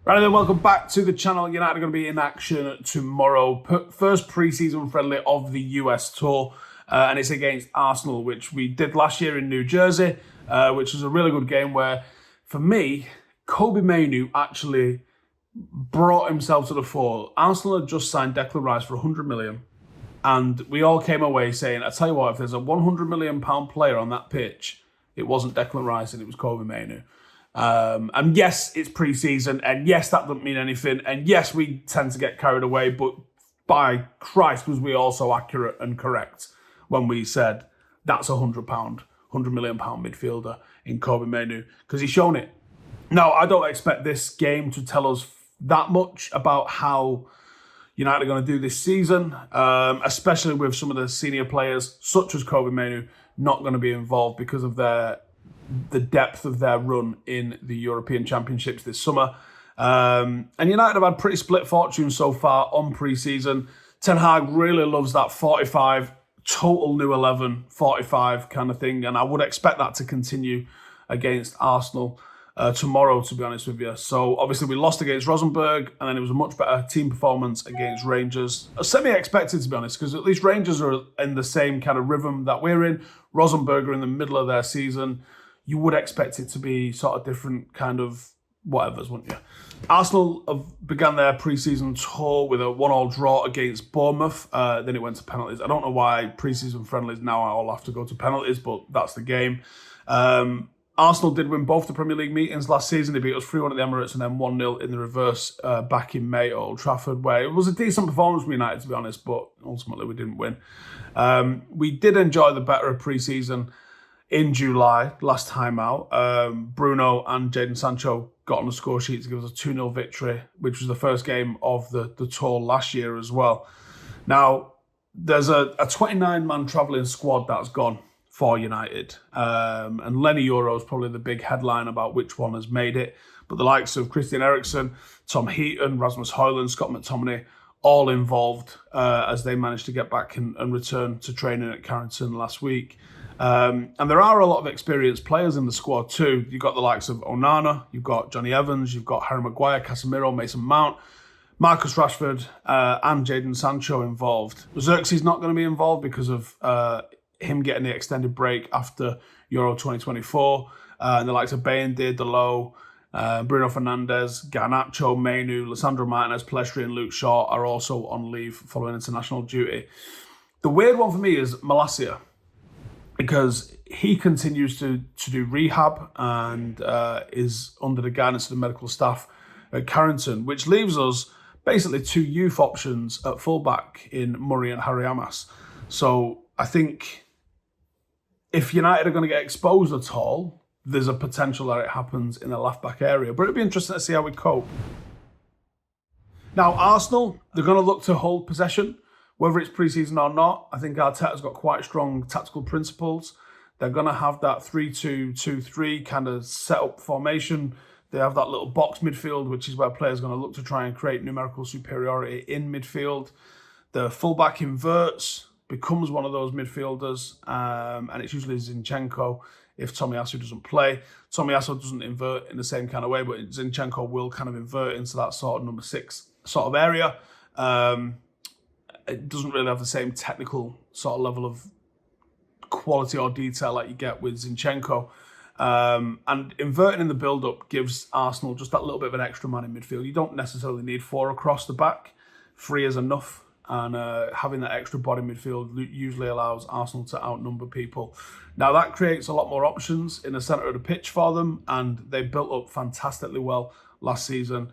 Right then, welcome back to the channel. United are going to be in action tomorrow. First pre-season friendly of the US tour, and it's against Arsenal, which we did last year in New Jersey, which was a really good game where, for me, Kobbie Mainoo actually brought himself to the fore. Arsenal had just signed Declan Rice for 100 million, and we all came away saying, I tell you what, if there's a 100 million pound player on that pitch, it wasn't Declan Rice and it was Kobbie Mainoo. And yes, it's pre-season, and yes, that doesn't mean anything, and yes, we tend to get carried away, but by Christ was we also accurate and correct when we said that's £100 million midfielder in Kobbie Mainoo, because he's shown it. Now, I don't expect this game to tell us that much about how United are going to do this season, especially with some of the senior players, such as Kobbie Mainoo, not going to be involved because of the depth of their run in the European Championships this summer. And United have had pretty split fortunes so far on pre-season. Ten Hag really loves that 45, total new 11, 45 kind of thing, and I would expect that to continue against Arsenal tomorrow, to be honest with you. So obviously we lost against Rosenberg, and then it was a much better team performance against Rangers. Semi-expected, to be honest, because at least Rangers are in the same kind of rhythm that we're in. Rosenberg are in the middle of their season. You would expect it to be sort of different kind of whatevers, wouldn't you? Arsenal have begun their pre-season tour with a 1-1 draw against Bournemouth. Then it went to penalties. I don't know why pre-season friendlies now all have to go to penalties, but that's the game. Arsenal did win both the Premier League meetings last season. They beat us 3-1 at the Emirates and then 1-0 in the reverse back in May at Old Trafford, where it was a decent performance for United, to be honest, but ultimately we didn't win. We did enjoy the better of pre-season in July, last time out. Bruno and Jadon Sancho got on the score sheet to give us a 2-0 victory, which was the first game of the tour last year as well. Now, there's a 29-man travelling squad that's gone for United. And Leny Yoro is probably the big headline about which one has made it. But the likes of Christian Eriksen, Tom Heaton, Rasmus Hojlund, Scott McTominay, all involved as they managed to get back and return to training at Carrington last week. And there are a lot of experienced players in the squad too. You've got the likes of Onana, you've got Johnny Evans, you've got Harry Maguire, Casemiro, Mason Mount, Marcus Rashford, and Jadon Sancho involved. Xerxes not going to be involved because of him getting the extended break after Euro 2024. And the likes of Bayindir, Delo, Bruno Fernandes, Garnacho, Mainoo, Lissandro Martinez, Pelestri and Luke Shaw are also on leave following international duty. The weird one for me is Malacia, because he continues to do rehab and is under the guidance of the medical staff at Carrington, which leaves us basically two youth options at fullback in Murray and Harry Amas. So I think if United are going to get exposed at all, there's a potential that it happens in the left-back area. But it'd be interesting to see how we cope. Now, Arsenal, they're going to look to hold possession. Whether it's pre-season or not, I think Arteta's got quite strong tactical principles. They're going to have that 3-2-2-3 kind of set-up formation. They have that little box midfield, which is where players are going to look to try and create numerical superiority in midfield. The fullback inverts, becomes one of those midfielders, and it's usually Zinchenko if Tomiyasu doesn't play. Tomiyasu doesn't invert in the same kind of way, but Zinchenko will kind of invert into that sort of number 6 sort of area. It doesn't really have the same technical sort of level of quality or detail like you get with Zinchenko. And inverting in the build-up gives Arsenal just that little bit of an extra man in midfield. You don't necessarily need 4 across the back. 3 is enough. And having that extra body midfield usually allows Arsenal to outnumber people. Now, that creates a lot more options in the centre of the pitch for them, and they built up fantastically well last season.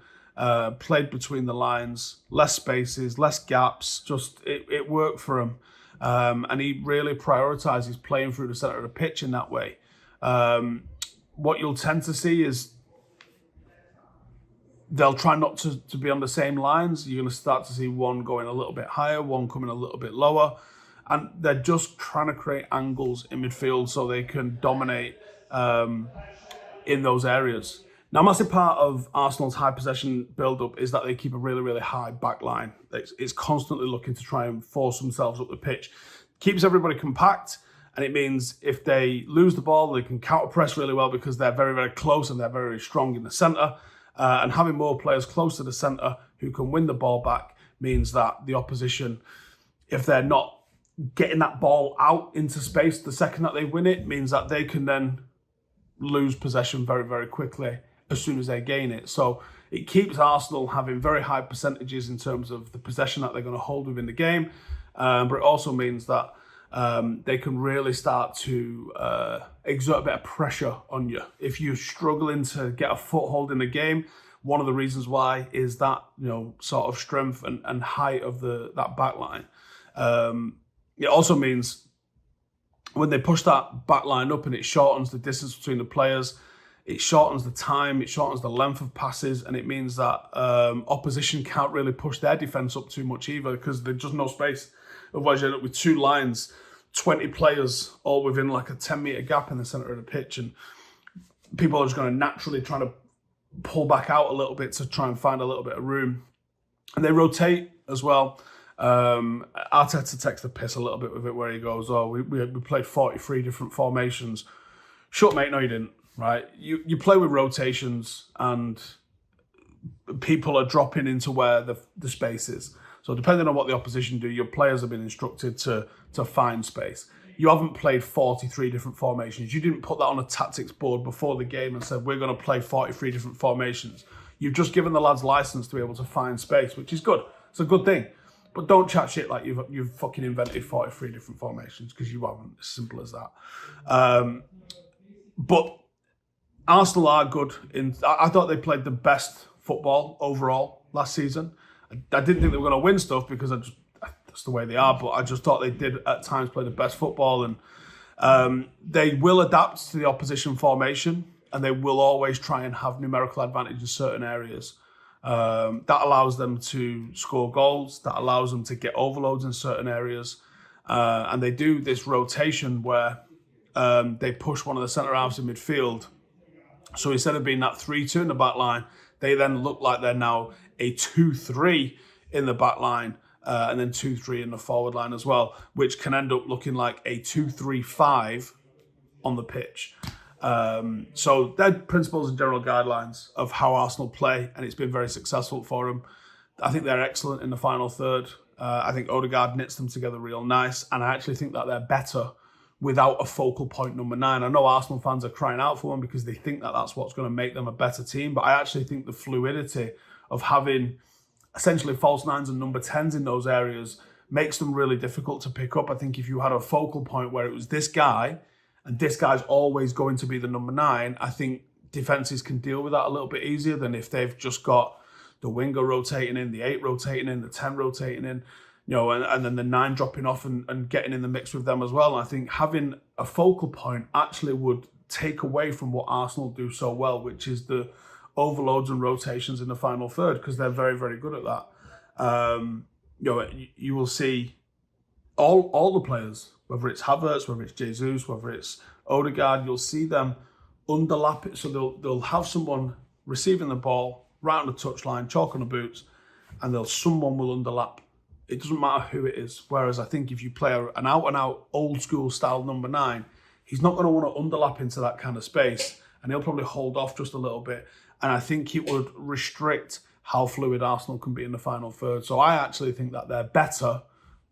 Played between the lines, less spaces, less gaps. Just it worked for him, and he really prioritises playing through the centre of the pitch in that way. What you'll tend to see is they'll try not to be on the same lines. You're going to start to see one going a little bit higher, one coming a little bit lower, and they're just trying to create angles in midfield so they can dominate in those areas. Now, a massive part of Arsenal's high possession build-up is that they keep a really, really high back line. It's constantly looking to try and force themselves up the pitch. Keeps everybody compact, and it means if they lose the ball, they can counter-press really well because they're very, very close and they're very strong in the centre. And having more players close to the centre who can win the ball back means that the opposition, if they're not getting that ball out into space the second that they win it, means that they can then lose possession very, very quickly as soon as they gain it. So it keeps Arsenal having very high percentages in terms of the possession that they're going to hold within the game. But it also means that they can really start to exert a bit of pressure on you. If you're struggling to get a foothold in the game, one of the reasons why is that, sort of strength and height of that back line. It also means when they push that back line up and it shortens the distance between the players, it shortens the time, it shortens the length of passes, and it means that opposition can't really push their defence up too much either because there's just no space. Otherwise, you end up with two lines, 20 players, all within like a 10-metre gap in the centre of the pitch, and people are just going to naturally try to pull back out a little bit to try and find a little bit of room. And they rotate as well. Arteta takes the piss a little bit with it where he goes, we played 43 different formations. Shut, mate, no you didn't, right? You play with rotations and people are dropping into where the space is. So depending on what the opposition do, your players have been instructed to find space. You haven't played 43 different formations. You didn't put that on a tactics board before the game and said, we're going to play 43 different formations. You've just given the lads license to be able to find space, which is good. It's a good thing. But don't chat shit like you've fucking invented 43 different formations, because you haven't. As simple as that. But Arsenal are good. I thought they played the best football overall last season. I didn't think they were going to win stuff because that's the way they are, but I just thought they did at times play the best football, and they will adapt to the opposition formation, and they will always try and have numerical advantage in certain areas. That allows them to score goals, that allows them to get overloads in certain areas, and they do this rotation where they push one of the centre-halves in midfield. So instead of being that 3-2 in the back line, they then look like they're now a 2-3 in the back line, and then 2-3 in the forward line as well, which can end up looking like a 2-3-5 on the pitch. So they're principles and general guidelines of how Arsenal play, and it's been very successful for them. I think they're excellent in the final third. I think Odegaard knits them together real nice, and I actually think that they're better without a focal point number 9. I know Arsenal fans are crying out for one because they think that that's what's going to make them a better team, but I actually think the fluidity of having essentially false 9s and number 10s in those areas makes them really difficult to pick up. I think if you had a focal point where it was this guy, and this guy's always going to be the number 9, I think defences can deal with that a little bit easier than if they've just got the winger rotating in, the 8 rotating in, the 10 rotating in, and then the 9 dropping off and getting in the mix with them as well. And I think having a focal point actually would take away from what Arsenal do so well, which is the overloads and rotations in the final third, because they're very, very good at that. You will see all the players, whether it's Havertz, whether it's Jesus, whether it's Odegaard, you'll see them underlap it. So they'll have someone receiving the ball right on the touchline, chalk on the boots, and someone will underlap. It doesn't matter who it is. Whereas I think if you play an out-and-out old-school style number 9, he's not going to want to underlap into that kind of space, and he'll probably hold off just a little bit. And I think it would restrict how fluid Arsenal can be in the final third. So I actually think that they're better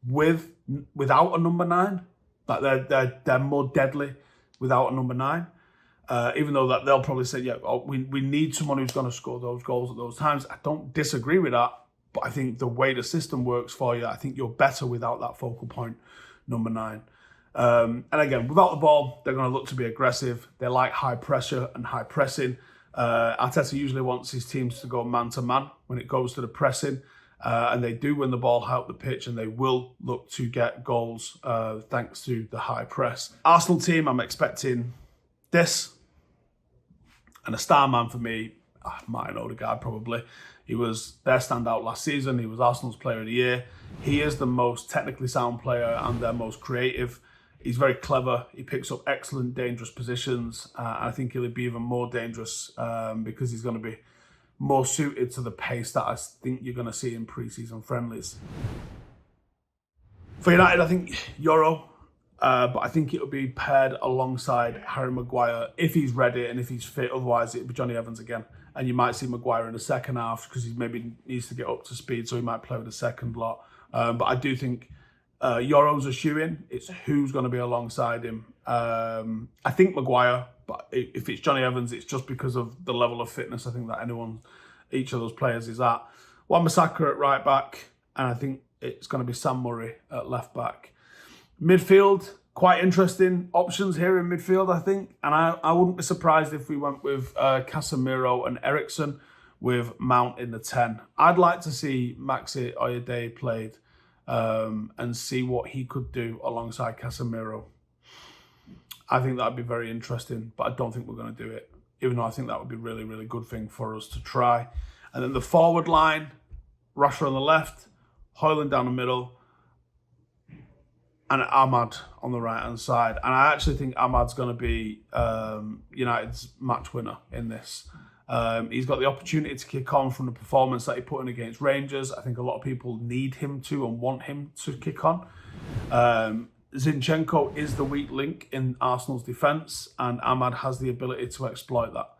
without a number 9. Like they're more deadly without a number 9. Even though that they'll probably say, we need someone who's going to score those goals at those times. I don't disagree with that, but I think the way the system works for you, I think you're better without that focal point number 9. And again, without the ball, they're going to look to be aggressive. They like high pressure and high pressing. Arteta usually wants his teams to go man-to-man when it goes to the pressing. And they do win the ball high up the pitch, and they will look to get goals thanks to the high press. Arsenal team, I'm expecting this. And a star man for me, Martin Odegaard probably. He was their standout last season. He was Arsenal's player of the year. He is the most technically sound player and their most creative. He's very clever. He picks up excellent, dangerous positions. I think he'll be even more dangerous because he's going to be more suited to the pace that I think you're going to see in pre-season friendlies. For United, I think Yoro, But I think it'll be paired alongside Harry Maguire if he's ready and if he's fit. Otherwise, it'll be Johnny Evans again. And you might see Maguire in the second half because he maybe needs to get up to speed, so he might play with the second lot. But I do think Yoro's a shoe-in. It's who's going to be alongside him. I think Maguire, but if it's Johnny Evans, it's just because of the level of fitness I think that each of those players is at. Wan-Bissaka at right back, and I think it's going to be Sam Murray at left back. Midfield, quite interesting options here in midfield, I think. And I wouldn't be surprised if we went with Casemiro and Eriksen with Mount in the 10. I'd like to see Maxi Oyede played and see what he could do alongside Casemiro. I think that'd be very interesting, but I don't think we're going to do it, even though I think that would be a really, really good thing for us to try. And then the forward line, Rashford on the left, Hojlund down the middle, and Ahmad on the right-hand side. And I actually think Ahmad's going to be United's match winner in this. He's got the opportunity to kick on from the performance that he put in against Rangers. I think a lot of people need him to and want him to kick on. Zinchenko is the weak link in Arsenal's defence, and Ahmad has the ability to exploit that.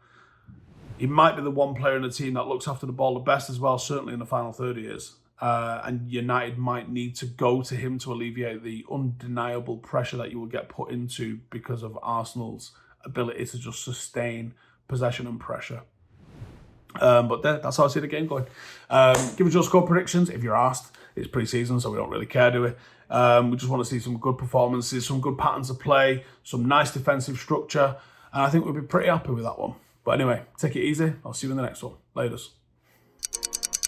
He might be the one player in the team that looks after the ball the best as well, certainly in the final third of years. And United might need to go to him to alleviate the undeniable pressure that you will get put into because of Arsenal's ability to just sustain possession and pressure. But that's how I see the game going. Give us your score predictions if you're asked. It's pre-season, so we don't really care, do we? We just want to see some good performances, some good patterns of play, some nice defensive structure, and I think we'll be pretty happy with that one. But anyway, take it easy. I'll see you in the next one. Laters.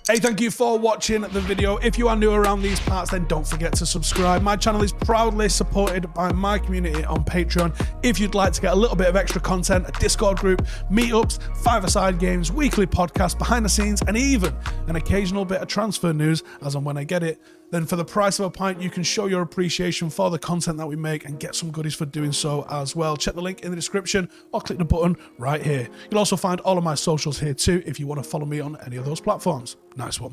Hey, thank you for watching the video. If you are new around these parts, then don't forget to subscribe. My channel is proudly supported by my community on Patreon. If you'd like to get a little bit of extra content, a Discord group, meetups, five-a-side games, weekly podcasts, behind the scenes, and even an occasional bit of transfer news as and when I get it, then for the price of a pint, you can show your appreciation for the content that we make and get some goodies for doing so as well. Check the link in the description or click the button right here. You'll also find all of my socials here too if you want to follow me on any of those platforms. Nice one.